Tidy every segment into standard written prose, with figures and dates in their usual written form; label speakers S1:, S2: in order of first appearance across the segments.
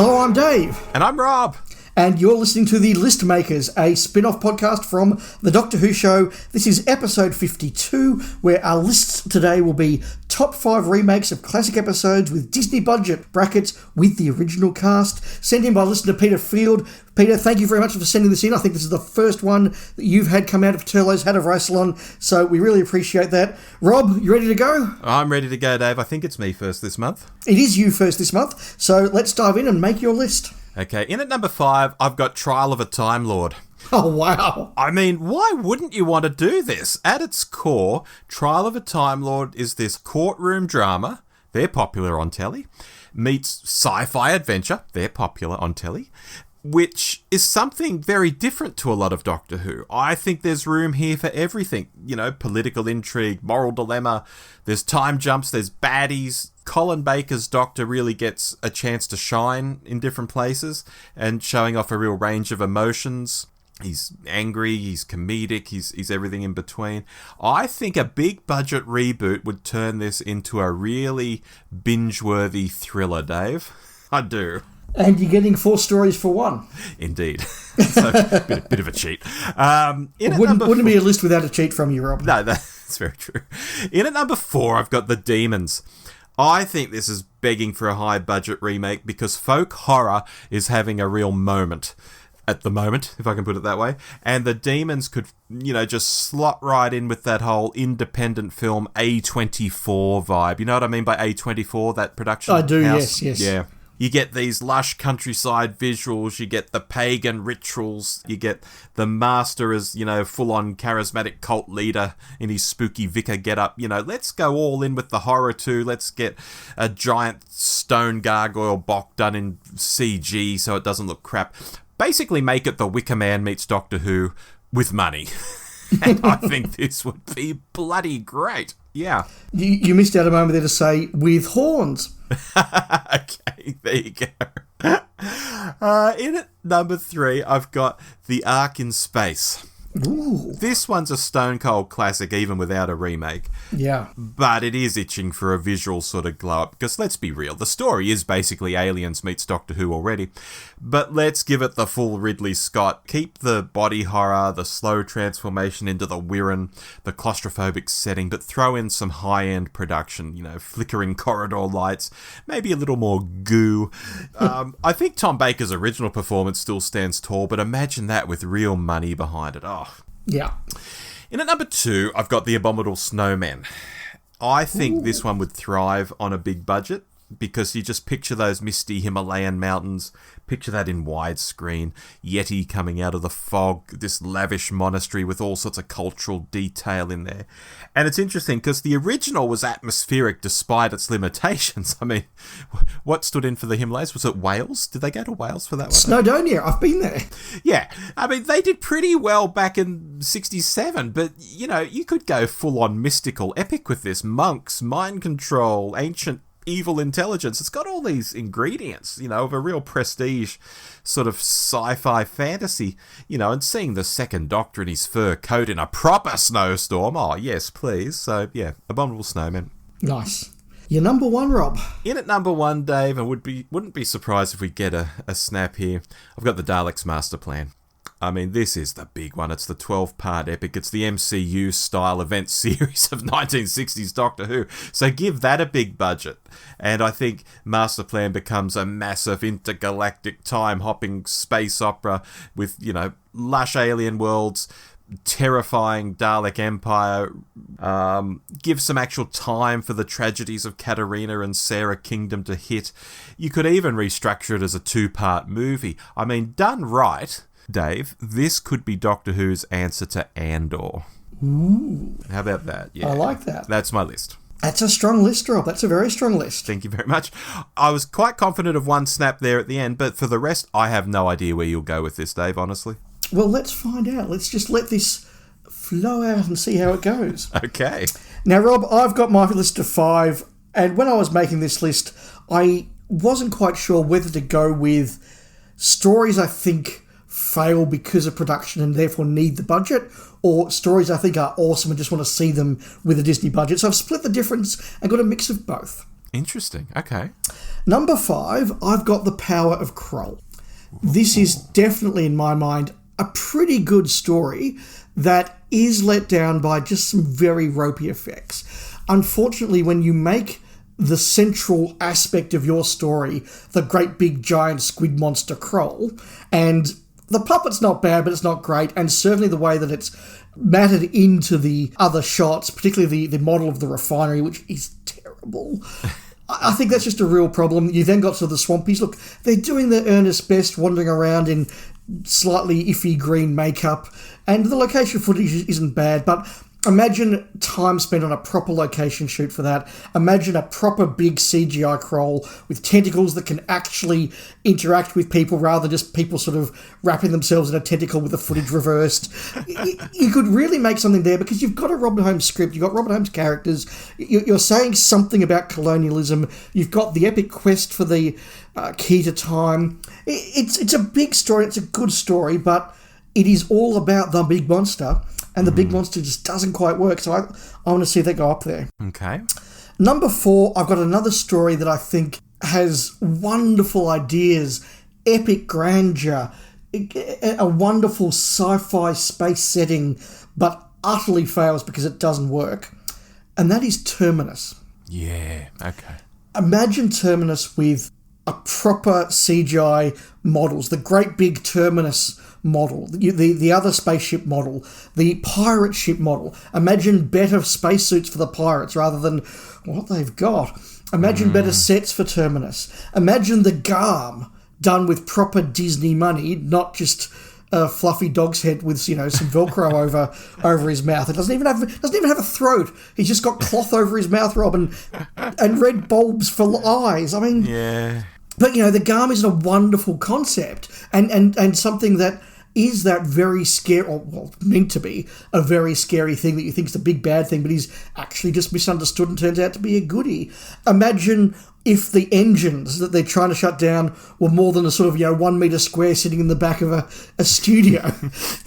S1: Hello, I'm Dave.
S2: And I'm Rob.
S1: And you're listening to The List Makers, a spin-off podcast from The Doctor Who Show. This is episode 52, where our lists today will be top 5 remakes of classic episodes with Disney budget, brackets, with the original cast, sent in by listener Peter Field. Peter, thank you very much for sending this in. I think this is the first one that you've had come out of Turlo's Hat of Rassilon, so we really appreciate that. Rob, you ready to go?
S2: I'm ready to go, Dave. I think it's me first this month.
S1: It is you first this month, so let's dive in and make your list.
S2: Okay, in at number 5, I've got Trial of a Time Lord.
S1: Oh, wow.
S2: I mean, why wouldn't you want to do this? At its core, Trial of a Time Lord is this courtroom drama, they're popular on telly, meets sci-fi adventure, they're popular on telly, which is something very different to a lot of Doctor Who. I think there's room here for everything. You know, political intrigue, moral dilemma, there's time jumps, there's baddies. Colin Baker's Doctor really gets a chance to shine in different places and showing off a real range of emotions. He's angry, he's comedic, he's everything in between. I think a big budget reboot would turn this into a really binge-worthy thriller, Dave. I do.
S1: And you're getting 4 stories for 1.
S2: Indeed. So, bit of a cheat.
S1: Wouldn't be a list without a cheat from you, Rob.
S2: No, that's very true. In at number 4, I've got The Demons. I think this is begging for a high-budget remake because folk horror is having a real moment at the moment, if I can put it that way. And The Demons could, just slot right in with that whole independent film A24 vibe. You know what I mean by A24, that production
S1: I do,
S2: house?
S1: yes.
S2: Yeah. You get these lush countryside visuals, you get the pagan rituals, you get the master as, full-on charismatic cult leader in his spooky vicar getup. Let's go all in with the horror too. Let's get a giant stone gargoyle box done in CG so it doesn't look crap. Basically make it The Wicker Man meets Doctor Who with money. And I think this would be bloody great. Yeah.
S1: You missed out a moment there to say, with horns.
S2: Okay, there you go. In at number 3, I've got The Ark in Space.
S1: Ooh.
S2: This one's a stone cold classic even without a remake.
S1: Yeah.
S2: But it is itching for a visual sort of glow up because let's be real, the story is basically Aliens meets Doctor Who already. But let's give it the full Ridley Scott. Keep the body horror, the slow transformation into the Wirren, the claustrophobic setting, but throw in some high-end production, flickering corridor lights, maybe a little more goo. I think Tom Baker's original performance still stands tall, but imagine that with real money behind it. Oh.
S1: Yeah.
S2: In at number 2, I've got The Abominable Snowman. I think this one would thrive on a big budget because you just picture those misty Himalayan mountains, picture that in widescreen, Yeti coming out of the fog, this lavish monastery with all sorts of cultural detail in there. And it's interesting because the original was atmospheric despite its limitations. I mean, what stood in for the Himalayas? Was it Wales? Did they go to Wales for that one?
S1: Snowdonia, I've been there.
S2: Yeah, I mean, they did pretty well back in 67, but, you could go full-on mystical epic with this. Monks, mind control, ancient evil intelligence. It's got all these ingredients, of a real prestige sort of sci-fi fantasy, and seeing the second Doctor in his fur coat in a proper snowstorm. Oh, yes, please. So, yeah, Abominable Snowman.
S1: Nice. Your number 1, Rob.
S2: In at number 1, Dave, I wouldn't be surprised if we get a snap here. I've got the Daleks Master Plan. I mean, this is the big one. It's the 12-part epic. It's the MCU-style event series of 1960s Doctor Who. So give that a big budget. And I think Master Plan becomes a massive intergalactic time-hopping space opera with, lush alien worlds, terrifying Dalek Empire, give some actual time for the tragedies of Katarina and Sarah Kingdom to hit. You could even restructure it as a 2-part movie. I mean, done right, Dave, this could be Doctor Who's answer to Andor.
S1: Ooh.
S2: How about that? Yeah.
S1: I like that.
S2: That's my list.
S1: That's a strong list, Rob. That's a very strong list.
S2: Thank you very much. I was quite confident of one snap there at the end, but for the rest, I have no idea where you'll go with this, Dave, honestly.
S1: Well, let's find out. Let's just let this flow out and see how it goes.
S2: Okay.
S1: Now, Rob, I've got my list of 5, and when I was making this list, I wasn't quite sure whether to go with stories I think fail because of production and therefore need the budget, or stories I think are awesome and just want to see them with a Disney budget. So I've split the difference and got a mix of both.
S2: Interesting. Okay.
S1: Number 5, I've got The Power of Kroll. This is definitely, in my mind, a pretty good story that is let down by just some very ropey effects. Unfortunately, when you make the central aspect of your story the great big giant squid monster Kroll, and the puppet's not bad, but it's not great, and certainly the way that it's mattered into the other shots, particularly the model of the refinery, which is terrible. I think that's just a real problem. You then got to the Swampies. Look, they're doing their earnest best, wandering around in slightly iffy green makeup, and the location footage isn't bad, but imagine time spent on a proper location shoot for that. Imagine a proper big CGI Kroll with tentacles that can actually interact with people rather than just people sort of wrapping themselves in a tentacle with the footage reversed. You could really make something there because you've got a Robert Holmes script, you've got Robert Holmes characters, you're saying something about colonialism, you've got the epic quest for the key to time. It's a big story, it's a good story, but it is all about the big monster. And the big monster just doesn't quite work. So I want to see that go up there.
S2: Okay.
S1: Number 4, I've got another story that I think has wonderful ideas, epic grandeur, a wonderful sci-fi space setting, but utterly fails because it doesn't work. And that is Terminus.
S2: Yeah, okay.
S1: Imagine Terminus with a proper CGI models, the great big Terminus model, the other spaceship model, the pirate ship model. Imagine better spacesuits for the pirates rather than what they've got. Imagine better sets for Terminus. Imagine the Garm done with proper Disney money, not just a fluffy dog's head with, some Velcro over his mouth. It doesn't even have a throat. He's just got cloth over his mouth, Rob, and red bulbs for eyes. I mean,
S2: yeah.
S1: But the Garm is a wonderful concept and something that is that very scary, or well, meant to be a very scary thing that you think is a big bad thing, but he's actually just misunderstood and turns out to be a goodie. Imagine if the engines that they're trying to shut down were more than a sort of 1 metre square sitting in the back of a studio.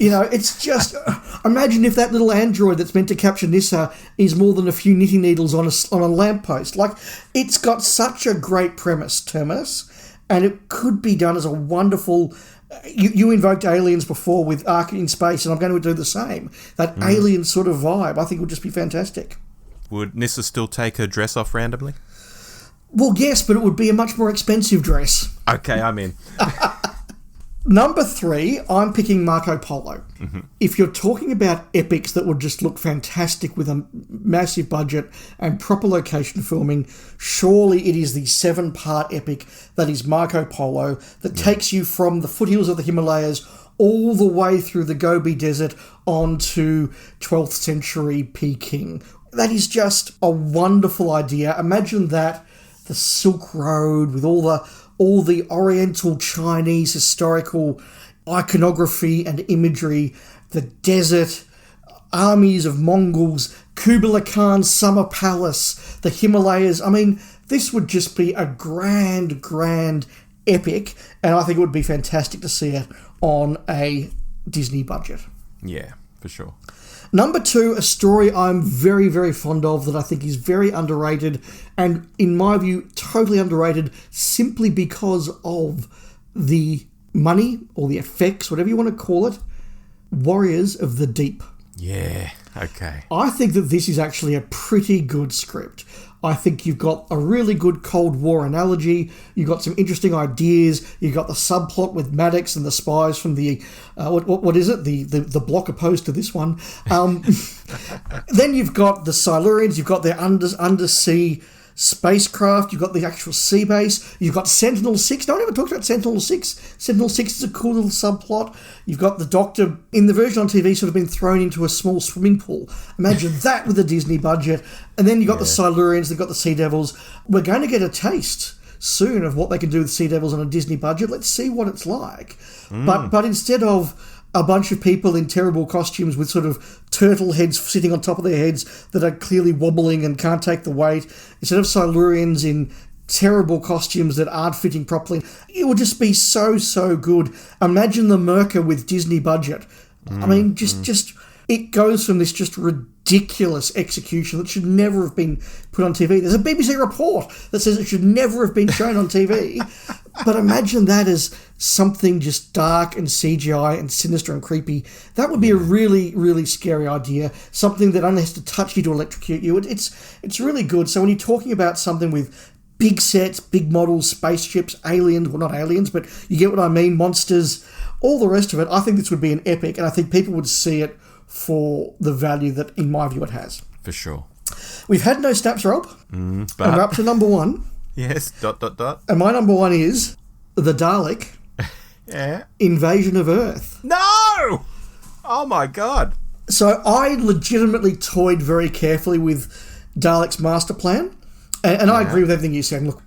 S1: It's just imagine if that little android that's meant to capture Nissa is more than a few knitting needles on a lamppost. Like, it's got such a great premise, Terminus, and it could be done as a wonderful. You invoked aliens before with Ark in Space, and I'm going to do the same. That alien sort of vibe, I think, would just be fantastic.
S2: Would Nissa still take her dress off randomly?
S1: Well, yes, but it would be a much more expensive dress.
S2: Okay, I'm in.
S1: Number 3, I'm picking Marco Polo. Mm-hmm. If you're talking about epics that would just look fantastic with a massive budget and proper location filming, surely it is the 7-part epic that is Marco Polo that takes you from the foothills of the Himalayas all the way through the Gobi Desert onto 12th century Peking. That is just a wonderful idea. Imagine that, the Silk Road with all the Oriental Chinese historical iconography and imagery, the desert, armies of Mongols, Kublai Khan's summer palace, the Himalayas. I mean, this would just be a grand epic, and I think it would be fantastic to see it on a Disney budget.
S2: Yeah, for sure.
S1: Number 2, a story I'm very, very fond of that I think is very underrated and, in my view, totally underrated simply because of the money or the effects, whatever you want to call it, Warriors of the Deep.
S2: Yeah, okay.
S1: I think that this is actually a pretty good script. I think you've got a really good Cold War analogy. You've got some interesting ideas. You've got the subplot with Maddox and the spies from the what is it? The block opposed to this one. Then you've got the Silurians. You've got their undersea spacecraft. You've got the actual sea base. You've got Sentinel-6. No one ever talked about Sentinel-6. Sentinel-6 is a cool little subplot. You've got the Doctor, in the version on TV, sort of been thrown into a small swimming pool. Imagine that with a Disney budget. And then you've got the Silurians, they've got the Sea Devils. We're going to get a taste soon of what they can do with Sea Devils on a Disney budget. Let's see what it's like. But instead of a bunch of people in terrible costumes with sort of turtle heads sitting on top of their heads that are clearly wobbling and can't take the weight, instead of Silurians in terrible costumes that aren't fitting properly, it would just be so good. Imagine the Merca with Disney budget. I mean, just it goes from this just ridiculous execution that should never have been put on TV. There's a BBC report that says it should never have been shown on TV. But imagine that as something just dark and CGI and sinister and creepy. That would be a really, really scary idea. Something that only has to touch you to electrocute you. It's really good. So when you're talking about something with big sets, big models, spaceships, aliens, well, not aliens, but you get what I mean, monsters, all the rest of it, I think this would be an epic, and I think people would see it for the value that, in my view, it has.
S2: For sure.
S1: We've had no snaps, Rob,
S2: but...
S1: and we're up to number one.
S2: Yes, ...
S1: And my number one is the Dalek Invasion of Earth.
S2: No! Oh, my God.
S1: So I legitimately toyed very carefully with Dalek's master plan. And I agree with everything you said. Look,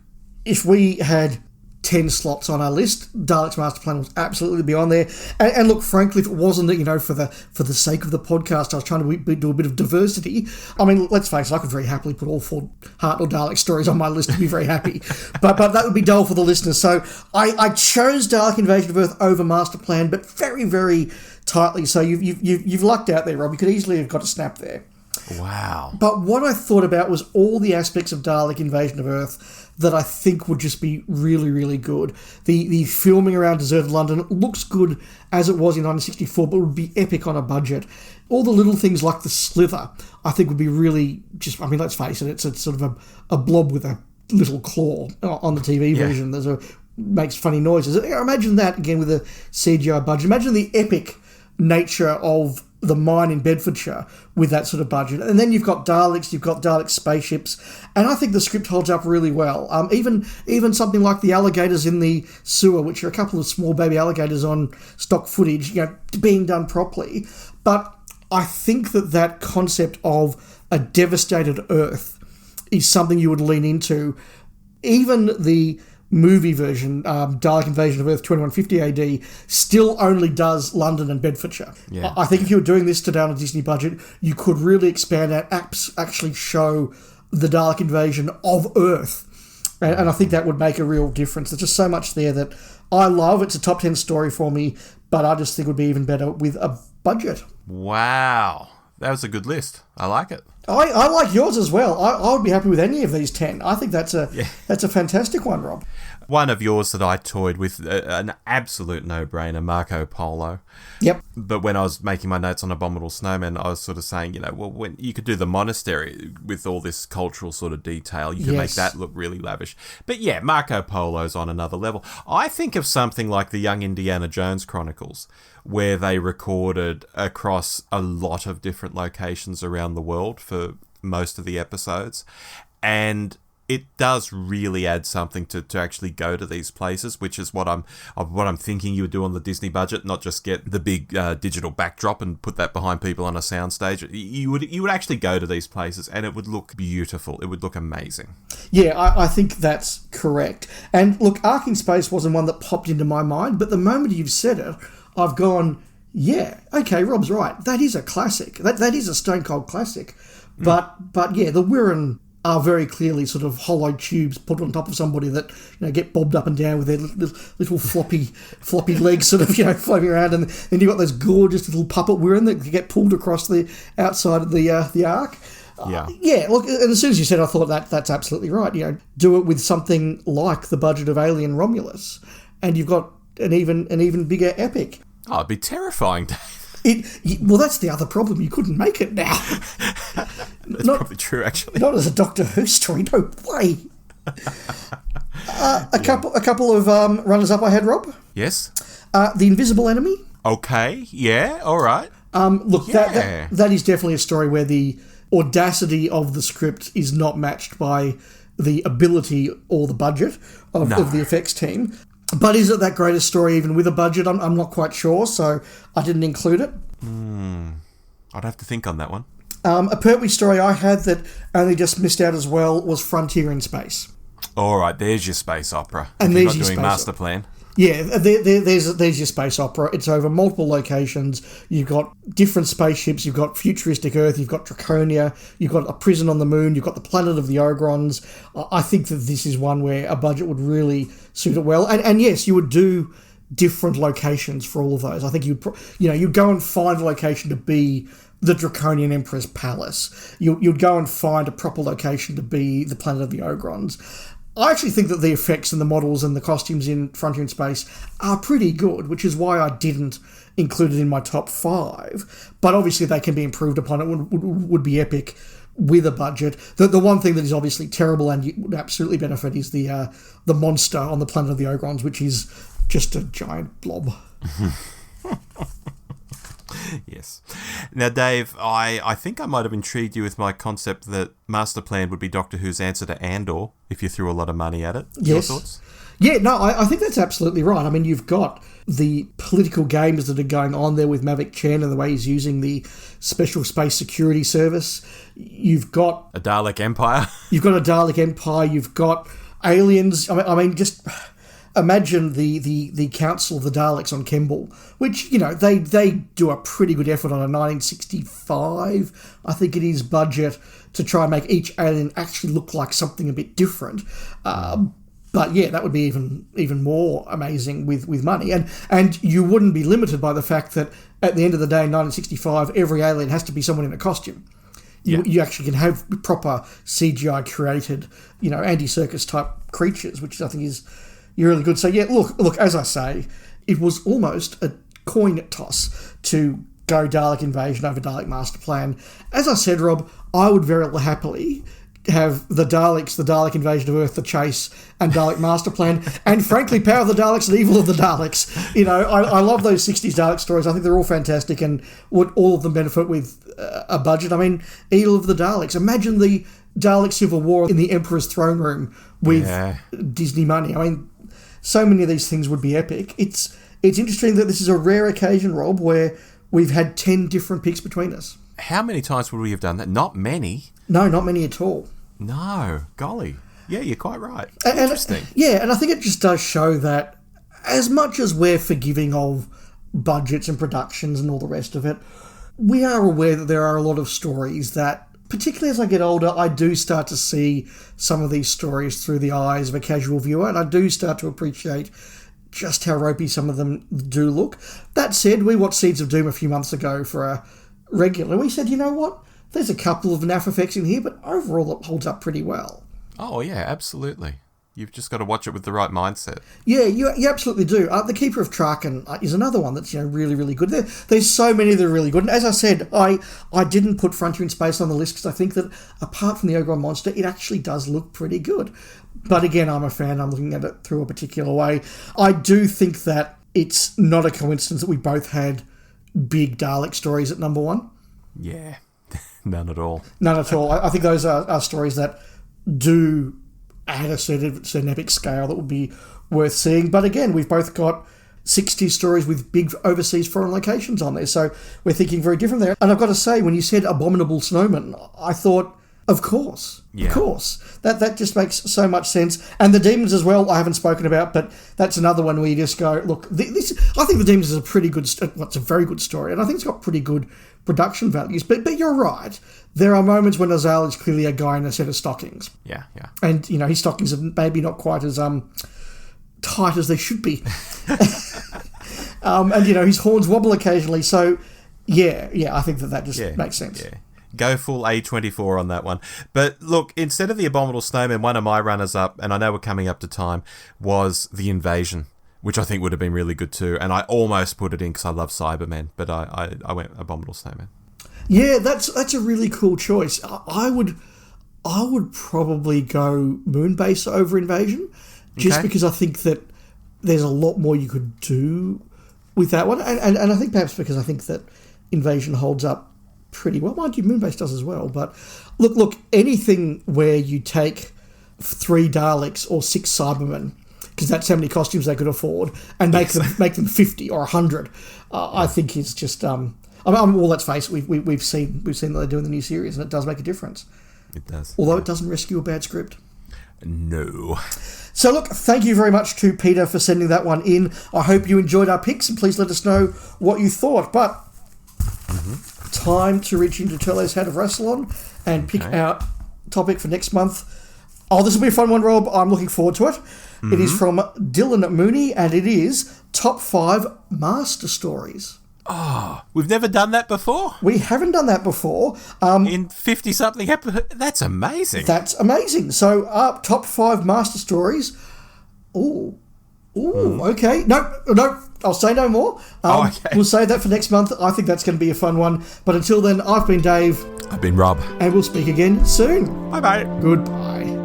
S1: if we had 10 slots on our list, Dalek's master plan will absolutely be on there. And look, frankly, if it wasn't that, for the sake of the podcast, I was trying to do a bit of diversity. I mean, let's face it, I could very happily put all 4 Hartnell Dalek stories on my list to be very happy. but that would be dull for the listeners. So I chose Dalek Invasion of Earth over master plan, but very, very tightly. So you've lucked out there, Rob. You could easily have got a snap there.
S2: Wow.
S1: But what I thought about was all the aspects of Dalek Invasion of Earth that I think would just be really, really good. The filming around deserted London looks good as it was in 1964, but would be epic on a budget. All the little things like the slither, I think would be really just, I mean, let's face it, it's sort of a blob with a little claw on the TV version. Makes funny noises. Imagine that again with a CGI budget. Imagine the epic nature of the mine in Bedfordshire with that sort of budget. And then you've got Daleks, you've got Dalek spaceships, and I think the script holds up really well. Even something like the alligators in the sewer, which are a couple of small baby alligators on stock footage, being done properly. But I think that concept of a devastated Earth is something you would lean into. Even the movie version, Dalek Invasion of Earth 2150 AD, still only does London and Bedfordshire. Yeah. I think if you were doing this today on a Disney budget, you could really expand that, actually show the Dalek invasion of Earth. And I think that would make a real difference. There's just so much there that I love. It's a top 10 story for me, but I just think it would be even better with a budget.
S2: Wow. That was a good list. I like it.
S1: I like yours as well. I would be happy with any of these 10. I think that's a fantastic one, Rob.
S2: One of yours that I toyed with, an absolute no-brainer, Marco Polo.
S1: Yep.
S2: But when I was making my notes on Abominable Snowman, I was sort of saying, when you could do the monastery with all this cultural sort of detail, you could make that look really lavish. But yeah, Marco Polo's on another level. I think of something like the Young Indiana Jones Chronicles, where they recorded across a lot of different locations around the world for most of the episodes. And it does really add something to actually go to these places, which is what I'm thinking you would do on the Disney budget, not just get the big digital backdrop and put that behind people on a soundstage. You would actually go to these places and it would look beautiful. It would look amazing. Yeah,
S1: I think that's correct. And look, Ark in Space wasn't one that popped into my mind, but the moment you've said it, I've gone, yeah, okay, Rob's right. That is a classic. That is a stone cold classic. But yeah, the Wirrn are very clearly sort of hollow tubes put on top of somebody that get bobbed up and down with their little floppy legs sort of floating around, and then you've got those gorgeous little puppet Wirrn that get pulled across the outside of the Ark. Yeah. Look, and as soon as you said, I thought that's absolutely right. Do it with something like the budget of Alien Romulus, and you've got an even bigger epic.
S2: Oh, it'd be terrifying, Dave.
S1: Well, that's the other problem. You couldn't make it now.
S2: That's probably true, actually.
S1: Not as a Doctor Who story. No way. A couple of runners-up I had, Rob.
S2: Yes.
S1: The Invisible Enemy.
S2: Okay. Yeah. All right.
S1: Look, that is definitely a story where the audacity of the script is not matched by the ability or the budget of the effects team. But is it that great a story even with a budget? I'm not quite sure, so I didn't include it.
S2: I'd have to think on that one.
S1: A Pertwee story I had that only just missed out as well was Frontier in Space.
S2: All right, there's your space opera.
S1: And
S2: there's your doing master plan.
S1: Yeah, there's your space opera. It's over multiple locations. You've got different spaceships. You've got futuristic Earth. You've got Draconia. You've got a prison on the moon. You've got the planet of the Ogrons. I think that this is one where a budget would really suit it well. And yes, you would do different locations for all of those. I think you'd go and find a location to be the Draconian Emperor's Palace. You'd go and find a proper location to be the Planet of the Ogrons. I actually think that the effects and the models and the costumes in Frontier in Space are pretty good, which is why I didn't include it in my top 5. But obviously they can be improved upon. It would be epic with a budget. The one thing that is obviously terrible and would absolutely benefit is the monster on the Planet of the Ogrons, which is just a giant blob.
S2: Yes. Now, Dave, I think I might have intrigued you with my concept that Master Plan would be Doctor Who's answer to Andor if you threw a lot of money at it.
S1: Yes.
S2: Your thoughts?
S1: Yeah, no, I think that's absolutely right. I mean, you've got the political games that are going on there with Mavic Chen and the way he's using the Special Space Security Service. You've got
S2: a Dalek Empire.
S1: You've got a Dalek Empire. You've got aliens. I mean, just imagine the Council of the Daleks on Kemble, which, they do a pretty good effort on a 1965, I think it is, budget to try and make each alien actually look like something a bit different. But yeah, that would be even more amazing with money. And you wouldn't be limited by the fact that at the end of the day in 1965, every alien has to be someone in a costume. You actually can have proper CGI created, anti-circus type creatures, which I think is really good. So yeah, look, as I say, it was almost a coin toss to go Dalek Invasion over Dalek Master Plan. As I said, Rob, I would very happily have the Daleks, the Dalek Invasion of Earth, the Chase, and Dalek Master Plan, and frankly, Power of the Daleks and Evil of the Daleks. I love those 60s Dalek stories. I think they're all fantastic and would all of them benefit with a budget. I mean, Evil of the Daleks. Imagine the Dalek Civil War in the Emperor's throne room with Disney money. I mean, so many of these things would be epic. It's interesting that this is a rare occasion, Rob, where we've had 10 different picks between us.
S2: How many times would we have done that? Not many.
S1: No, not many at all.
S2: No, golly. Yeah, you're quite right. Interesting.
S1: And I think it just does show that as much as we're forgiving of budgets and productions and all the rest of it, we are aware that there are a lot of stories that, particularly as I get older, I do start to see some of these stories through the eyes of a casual viewer, and I do start to appreciate just how ropey some of them do look. That said, we watched Seeds of Doom a few months ago for a regular. We said, you know what? There's a couple of naff effects in here, but overall it holds up pretty well.
S2: Oh, yeah, absolutely. You've just got to watch it with the right mindset.
S1: Yeah, you absolutely do. The Keeper of Traken is another one that's really, really good. There's so many that are really good. And as I said, I didn't put Frontier in Space on the list because I think that apart from the Ogron monster, it actually does look pretty good. But again, I'm a fan. I'm looking at it through a particular way. I do think that it's not a coincidence that we both had big Dalek stories at number 1.
S2: Yeah. None at all.
S1: None at all. I think those are stories that do add a certain epic scale that would be worth seeing. But again, we've both got 60 stories with big overseas foreign locations on there, so we're thinking very different there. And I've got to say, when you said Abominable Snowman, I thought, of course. Yeah. Of course. That just makes so much sense. And the Demons as well, I haven't spoken about, but that's another one where you just go, look, I think the Demons is a pretty good, it's a very good story, and I think it's got pretty good production values. But you're right. There are moments when Azal is clearly a guy in a set of stockings.
S2: Yeah.
S1: And, his stockings are maybe not quite as tight as they should be. And, his horns wobble occasionally. So, yeah, I think that just makes sense.
S2: Yeah. Go full A24 on that one. But look, instead of the Abominable Snowman, one of my runners-up, and I know we're coming up to time, was The Invasion, which I think would have been really good too. And I almost put it in because I love Cybermen, but I went Abominable Snowman.
S1: Yeah, that's a really cool choice. I would probably go Moonbase over Invasion, just because I think that there's a lot more you could do with that one. And I think perhaps because I think that Invasion holds up pretty well. Mind you, Moonbase does as well. But look, anything where you take 3 Daleks or 6 Cybermen, because that's how many costumes they could afford, and make them 50 or 100, I think is just. Well, let's face it, we've seen what they do in the new series, and it does make a difference.
S2: It does.
S1: Although it doesn't rescue a bad script.
S2: No.
S1: So look, thank you very much to Peter for sending that one in. I hope you enjoyed our picks, and please let us know what you thought. But time to reach into Turlo's Hat of Rassilon and pick our topic for next month. Oh, this will be a fun one, Rob. I'm looking forward to it. It is from Dylan Mooney, and it is top 5 master stories.
S2: Oh, we've never done that before.
S1: We haven't done that before.
S2: In 50-something episodes. That's amazing.
S1: That's amazing. So, top 5 master stories. Ooh, okay. No, I'll say no more.
S2: Okay.
S1: We'll save that for next month. I think that's going to be a fun one. But until then, I've been Dave.
S2: I've been Rob.
S1: And we'll speak again soon.
S2: Bye-bye.
S1: Goodbye.